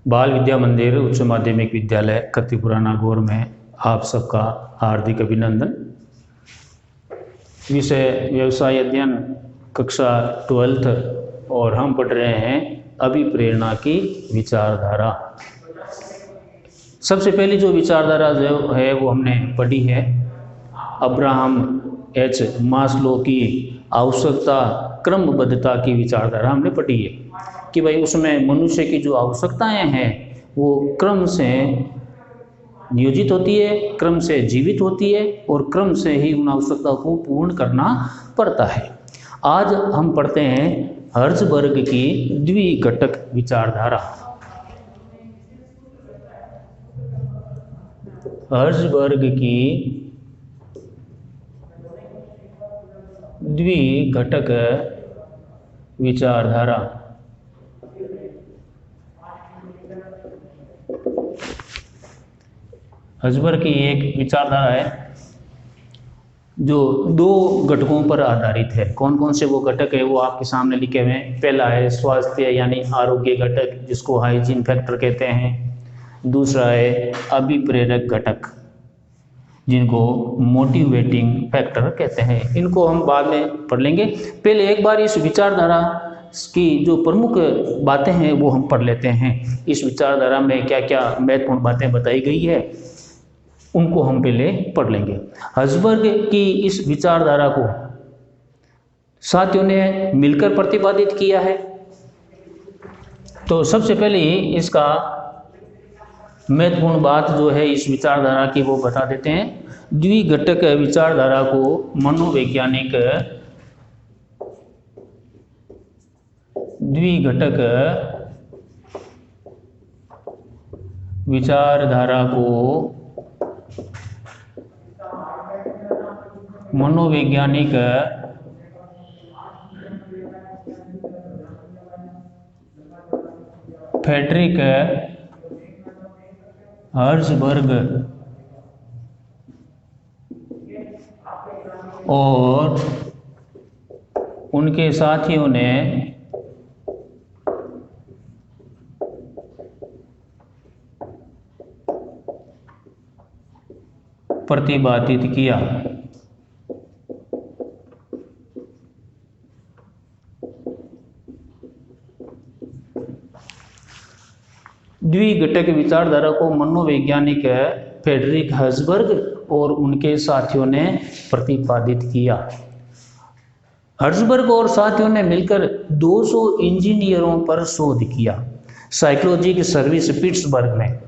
बाल विद्या मंदिर उच्च माध्यमिक विद्यालय कत्तीपुरा नागौर में आप सबका हार्दिक अभिनंदन। विषय व्यवसाय अध्ययन कक्षा 12th और हम पढ़ रहे हैं अभिप्रेरणा की विचारधारा। सबसे पहली जो विचारधारा जो है वो हमने पढ़ी है अब्राहम एच मास्लो की आवश्यकता क्रमबद्धता की विचारधारा हमने पढ़ी है कि भाई उसमें मनुष्य की जो आवश्यकताएं हैं वो क्रम से नियोजित होती है, क्रम से जीवित होती है और क्रम से ही उन आवश्यकताओं को पूर्ण करना पड़ता है। आज हम पढ़ते हैं हर्ज़बर्ग की द्विघटक विचारधारा। हर्ज़बर्ग की द्विघटक विचारधारा। हर्ज़बर्ग की एक विचारधारा है जो दो घटकों पर आधारित है। कौन कौन से वो घटक है वो आपके सामने लिखे हुए हैं। पहला है स्वास्थ्य यानी आरोग्य घटक जिसको हाइजीन फैक्टर कहते हैं। दूसरा है अभिप्रेरक घटक जिनको मोटिवेटिंग फैक्टर कहते हैं। इनको हम बाद में पढ़ लेंगे। पहले एक बार इस विचारधारा की जो प्रमुख बातें हैं वो हम पढ़ लेते हैं। इस विचारधारा में क्या क्या महत्वपूर्ण बातें बताई गई है उनको हम पहले पढ़ लेंगे। हर्ज़बर्ग की इस विचारधारा को साथियों ने मिलकर प्रतिपादित किया है। तो सबसे पहले इसका महत्वपूर्ण बात जो है इस विचारधारा की वो बता देते हैं। द्विघटक विचारधारा को मनोवैज्ञानिक द्विघटक विचारधारा को मनोवैज्ञानिक फ्रेडरिक हर्ज़बर्ग और उनके साथियों ने प्रतिपादित किया। द्विघटक विचारधारा को मनोवैज्ञानिक फ्रेडरिक हर्ज़बर्ग और उनके साथियों ने प्रतिपादित किया। हर्ज़बर्ग और साथियों ने मिलकर 200 इंजीनियरों पर शोध किया। साइकोलॉजी की सर्विस पिट्सबर्ग में,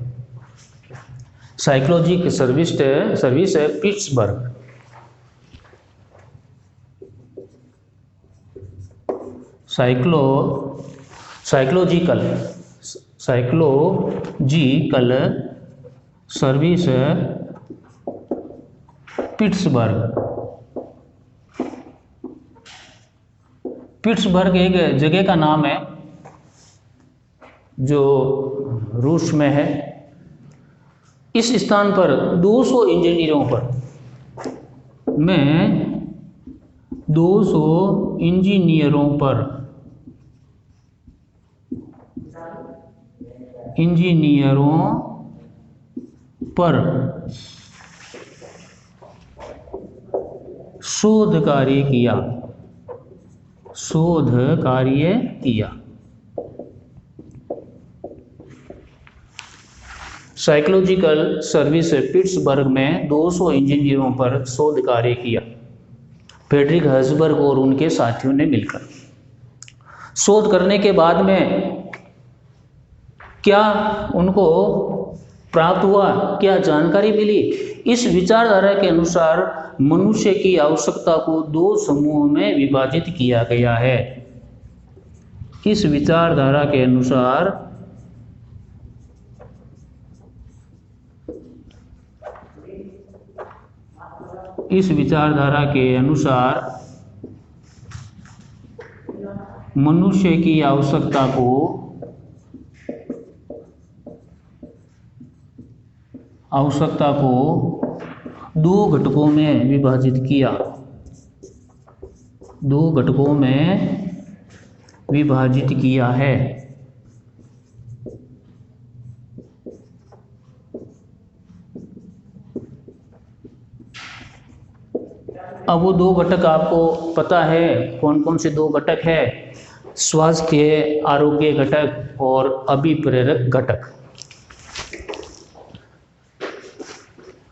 साइकोलॉजी की सर्विस है Pittsburgh. Psychological service Pittsburgh. Pittsburgh एक जगह का नाम है जो रूस में है। इस स्थान पर 200 इंजीनियरों पर 200 इंजीनियरों पर शोध कार्य किया। साइकोलॉजिकल सर्विस पिट्सबर्ग में 200 इंजीनियरों पर शोध कार्य किया। फ्रेडरिक हर्ज़बर्ग और उनके साथियों ने मिलकर शोध करने के बाद में क्या उनको प्राप्त हुआ, क्या जानकारी मिली। इस विचारधारा के अनुसार मनुष्य की आवश्यकता को 2 समूहों में विभाजित किया गया है। इस विचारधारा के अनुसार मनुष्य की आवश्यकता को 2 घटकों में विभाजित किया। 2 घटकों में विभाजित किया है। अब वो दो घटक आपको पता है कौन कौन से दो घटक है, स्वास्थ्य आरोग्य घटक और अभिप्रेरक घटक।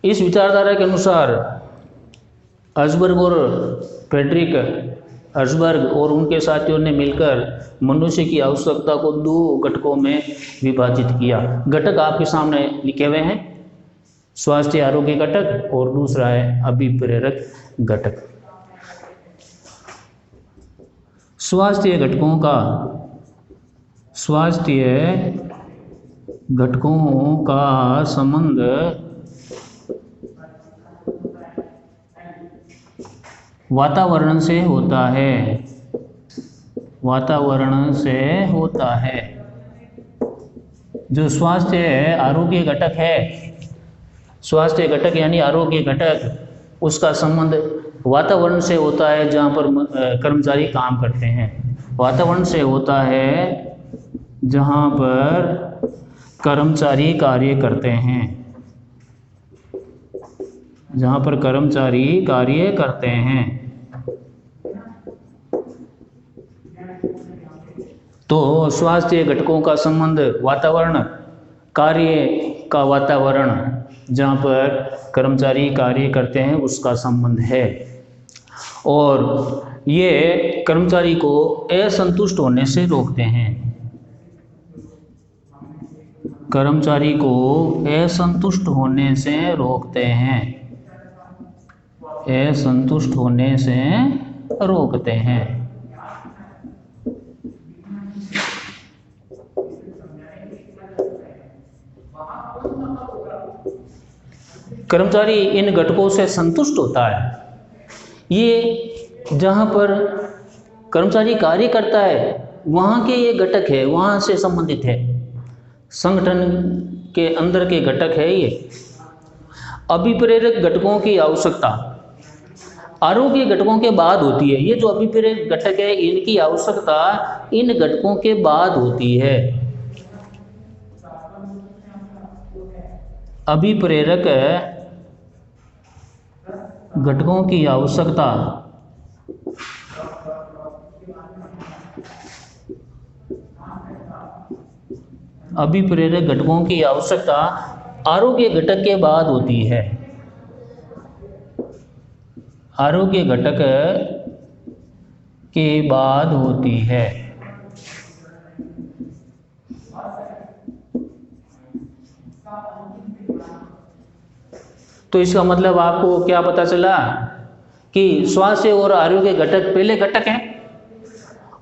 इस विचारधारा के अनुसार हर्ज़बर्ग और फ्रेडरिक हर्ज़बर्ग और उनके साथियों ने मिलकर मनुष्य की आवश्यकता को दो घटकों में विभाजित किया। घटक आपके सामने लिखे हुए हैं, स्वास्थ्य आरोग्य घटक और दूसरा है अभिप्रेरक घटक। स्वास्थ्य घटकों का संबंध वातावरण से होता है। जो स्वास्थ्य आरोग्य घटक है, स्वास्थ्य घटक यानी आरोग्य घटक, उसका संबंध वातावरण से होता है जहाँ पर कर्मचारी काम करते हैं। वातावरण से होता है जहाँ पर कर्मचारी कार्य करते हैं, तो स्वास्थ्य घटकों का संबंध वातावरण, कार्य का वातावरण जहाँ पर कर्मचारी कार्य करते हैं उसका संबंध है। और ये कर्मचारी को असंतुष्ट होने से रोकते हैं, कर्मचारी इन घटकों से संतुष्ट होता है। ये जहाँ पर कर्मचारी कार्य करता है वहाँ के ये घटक है, वहाँ से संबंधित है, संगठन के अंदर के घटक है ये। अभिप्रेरक घटकों की आवश्यकता आरोग्य घटकों के बाद होती है। ये जो अभिप्रेरक घटक है इनकी आवश्यकता इन घटकों के बाद होती है। अभिप्रेरक घटकों की आवश्यकता आरोग्य घटक के बाद होती है। आरोग्य घटक के बाद होती है। तो इसका मतलब आपको क्या पता चला कि स्वास्थ्य और आरोग्य घटक पहले घटक हैं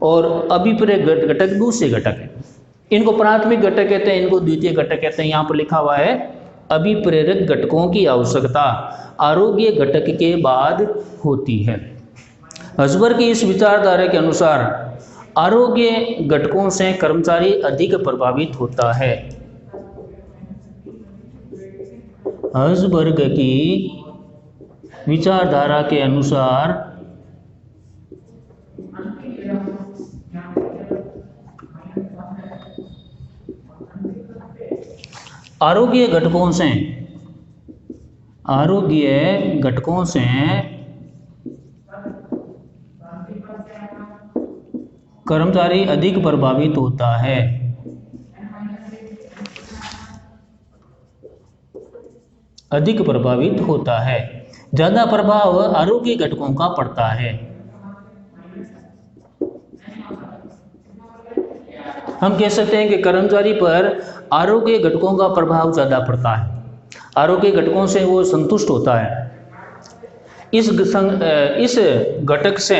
और अभिप्रेरक घटक दूसरे घटक हैं। इनको प्राथमिक घटक कहते हैं, इनको द्वितीय घटक कहते हैं। यहाँ पर लिखा हुआ है अभिप्रेरक घटकों की आवश्यकता आरोग्य घटक के बाद होती है। हर्ज़बर्ग की इस विचारधारा के अनुसार आरोग्य घटकों से कर्मचारी अधिक प्रभावित होता है। हर्ज़बर्ग की विचारधारा के अनुसार आरोग्य घटकों से कर्मचारी अधिक प्रभावित होता है। ज़्यादा प्रभाव आरोग्य घटकों का पड़ता है। हम कह सकते हैं कि कर्मचारी पर आरोग्य घटकों का प्रभाव ज़्यादा पड़ता है। आरोग्य घटकों से वो संतुष्ट होता है। इस घटक से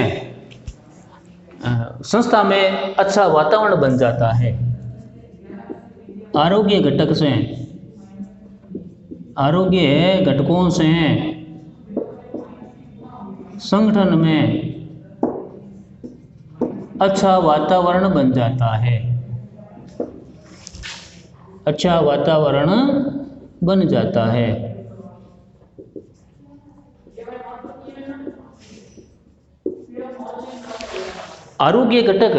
संस्था में अच्छा वातावरण बन जाता है। आरोग्य घटकों से संगठन में अच्छा वातावरण बन जाता है। आरोग्य घटक,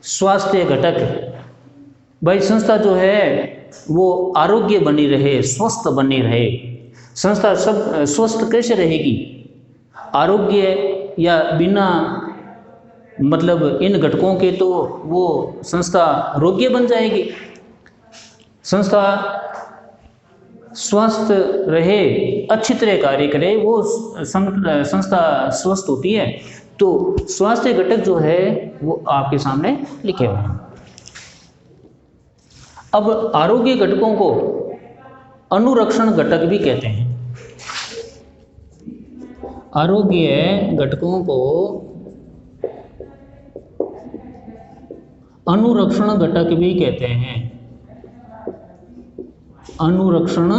स्वास्थ्य घटक, भाई संस्था जो है वो आरोग्य बनी रहे, स्वस्थ बनी रहे। संस्था सब स्वस्थ कैसे रहेगी? आरोग्य या बिना मतलब इन घटकों के तो वो संस्था रोग्य बन जाएगी। संस्था स्वस्थ रहे, अच्छी तरह कार्य करे, वो संस्था स्वस्थ होती है। तो स्वास्थ्य घटक जो है वो आपके सामने लिखे हुए हैं। अब आरोग्य घटकों को अनुरक्षण घटक भी कहते हैं। आरोग्य घटकों को अनुरक्षण घटक भी कहते हैं। अनुरक्षण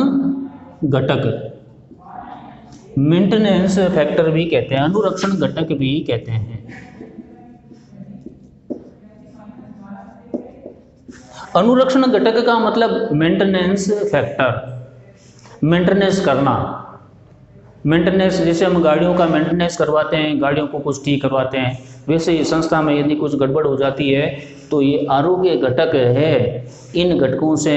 घटक, मेंटेनेंस फैक्टर भी कहते हैं, अनुरक्षण घटक भी कहते हैं। अनुरक्षण घटक का मतलब मेंटेनेंस फैक्टर, मेंटेनेंस करना। मेंटेनेंस, जैसे हम गाड़ियों का मेंटेनेंस करवाते हैं, गाड़ियों को कुछ ठीक करवाते हैं, वैसे ही संस्था में यदि कुछ गड़बड़ हो जाती है तो ये आरोग्य घटक है। इन घटकों से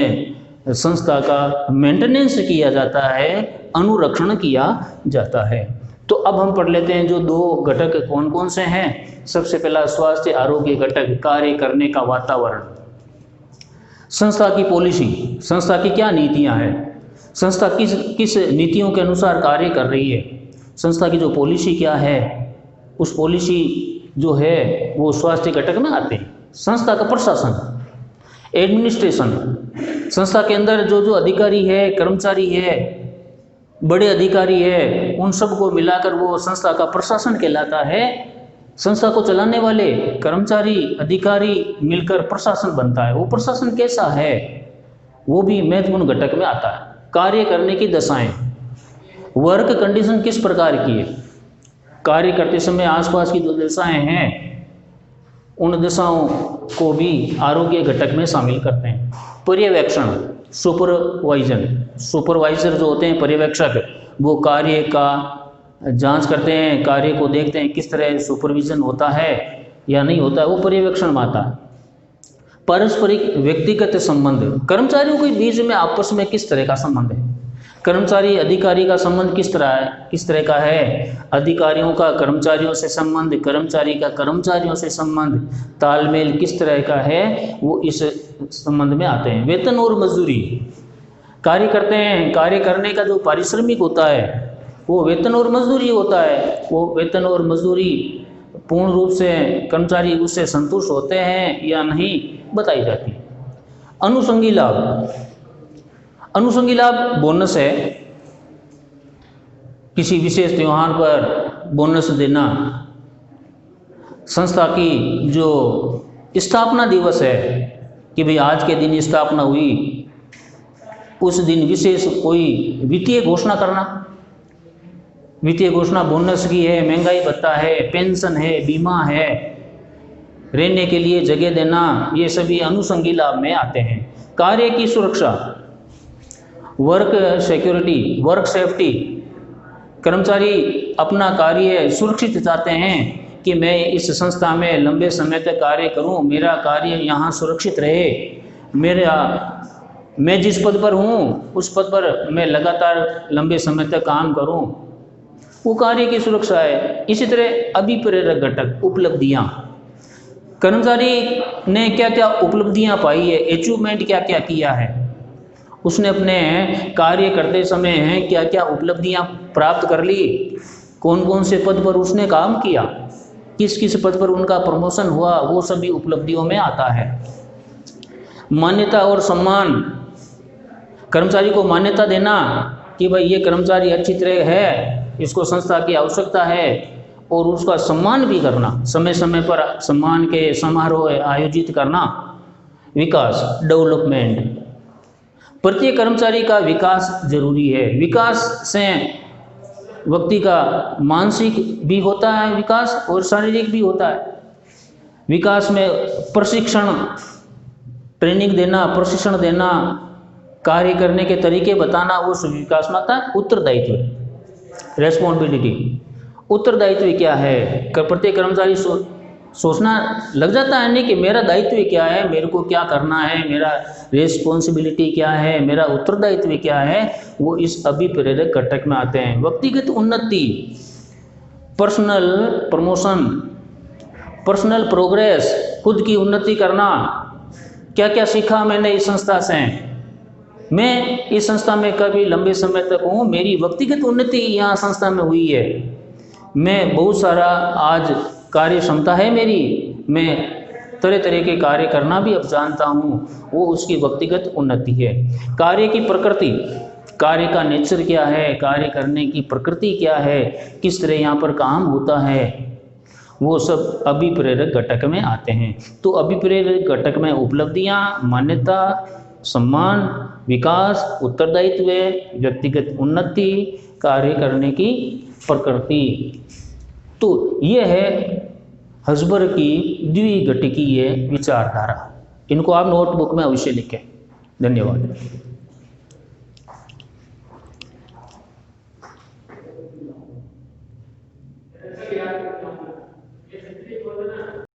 संस्था का मेंटेनेंस किया जाता है, अनुरक्षण किया जाता है। तो अब हम पढ़ लेते हैं जो दो घटक कौन कौन से हैं। सबसे पहला स्वास्थ्य आरोग्य घटक, कार्य करने का वातावरण। संस्था की पॉलिसी, संस्था की क्या नीतियां हैं, संस्था किस नीतियों के अनुसार कार्य कर रही है, संस्था की जो पॉलिसी क्या है, उस पॉलिसी जो है वो स्वास्थ्य घटक में आते हैं। संस्था का प्रशासन, एडमिनिस्ट्रेशन, संस्था के अंदर जो जो अधिकारी है, कर्मचारी है, बड़े अधिकारी है, उन सबको मिलाकर वो संस्था का प्रशासन कहलाता है। संस्था को चलाने वाले कर्मचारी, अधिकारी मिलकर प्रशासन बनता है। वो प्रशासन कैसा है वो भी महत्वपूर्ण घटक में आता है। कार्य करने की दशाएं, वर्क कंडीशन किस प्रकार की है, कार्य करते समय आसपास की जो दशाएं हैं उन दशाओं को भी आरोग्य घटक में शामिल करते हैं। पर्यवेक्षण, सुपरवाइजन, सुपरवाइजर जो होते हैं पर्यवेक्षक, वो कार्य का जांच करते हैं, कार्य को देखते हैं किस तरह सुपरविजन होता है या नहीं होता है, वो पर्यवेक्षण में आता है। पारस्परिक व्यक्तिगत संबंध, कर्मचारियों के बीच में आपस में किस तरह का संबंध है, कर्मचारी अधिकारी का संबंध किस तरह का है, अधिकारियों का कर्मचारियों से संबंध, कर्मचारी का कर्मचारियों से संबंध, तालमेल किस तरह का है, वो इस संबंध में आते हैं। वेतन और मजदूरी, कार्य करते हैं, कार्य करने का जो पारिश्रमिक होता है वो वेतन और मजदूरी होता है। वो वेतन और मजदूरी पूर्ण रूप से कर्मचारी उससे संतुष्ट होते हैं या नहीं बताई जाती है। अनुषंगी लाभ, अनुषंगी लाभ बोनस है, किसी विशेष त्योहार पर बोनस देना, संस्था की जो स्थापना दिवस है कि भाई आज के दिन स्थापना हुई, उस दिन विशेष कोई वित्तीय घोषणा करना, वित्तीय घोषणा बोनस की है, महंगाई भत्ता है, पेंशन है, बीमा है, रहने के लिए जगह देना, ये सभी अनुषंगी लाभ में आते हैं। कार्य की सुरक्षा, वर्क सिक्योरिटी, वर्क सेफ्टी, कर्मचारी अपना कार्य सुरक्षित चाहते हैं कि मैं इस संस्था में लंबे समय तक कार्य करूं, मेरा कार्य यहाँ सुरक्षित रहे, मैं जिस पद पर हूँ उस पद पर मैं लगातार लंबे समय तक काम करूं, वो कार्य की सुरक्षा है। इसी तरह अभिप्रेरक घटक, उपलब्धियाँ, कर्मचारी ने क्या क्या उपलब्धियाँ पाई है, अचीवमेंट क्या क्या किया है, उसने अपने कार्य करते समय क्या क्या उपलब्धियाँ प्राप्त कर ली, कौन कौन से पद पर उसने काम किया, किस किस पद पर उनका प्रमोशन हुआ, वो सभी उपलब्धियों में आता है। मान्यता और सम्मान, कर्मचारी को मान्यता देना कि भाई ये कर्मचारी अच्छी तरह है, इसको संस्था की आवश्यकता है, और उसका सम्मान भी करना, समय समय पर सम्मान के समारोह आयोजित करना। विकास, डेवलपमेंट, प्रत्येक कर्मचारी का विकास जरूरी है। विकास से व्यक्ति का मानसिक भी होता है विकास और शारीरिक भी होता है। विकास में प्रशिक्षण, ट्रेनिंग देना, प्रशिक्षण देना, कार्य करने के तरीके बताना, वो विकास में आता है। उत्तरदायित्व, रेस्पॉन्सिबिलिटी, उत्तरदायित्व क्या है, प्रत्येक कर्मचारी सोचना लग जाता है नहीं कि मेरा दायित्व क्या है, मेरे को क्या करना है, मेरा रेस्पॉन्सिबिलिटी क्या है, मेरा उत्तरदायित्व क्या है, वो इस अभिप्रेरक घटक में आते हैं। व्यक्तिगत उन्नति, पर्सनल प्रमोशन, पर्सनल प्रोग्रेस, खुद की उन्नति करना। क्या क्या सीखा मैंने इस संस्था से? मैं इस संस्था में काफ़ी लंबे समय तक हूँ, मेरी व्यक्तिगत उन्नति यहाँ संस्था में हुई है। मैं बहुत सारा आज कार्य क्षमता है मेरी, मैं तरह तरह के कार्य करना भी अब जानता हूँ, वो उसकी व्यक्तिगत उन्नति है। कार्य की प्रकृति, कार्य का नेचर क्या है, कार्य करने की प्रकृति क्या है, किस तरह यहाँ पर काम होता है, वो सब अभिप्रेरक घटक में आते हैं। तो अभिप्रेरक घटक में उपलब्धियाँ, मान्यता, सम्मान, विकास, उत्तरदायित्व, व्यक्तिगत उन्नति, कार्य करने की प्रकृति। तो ये है हसबर्ग की द्विघटिकीय विचारधारा। इनको आप नोटबुक में अवश्य लिखें। धन्यवाद।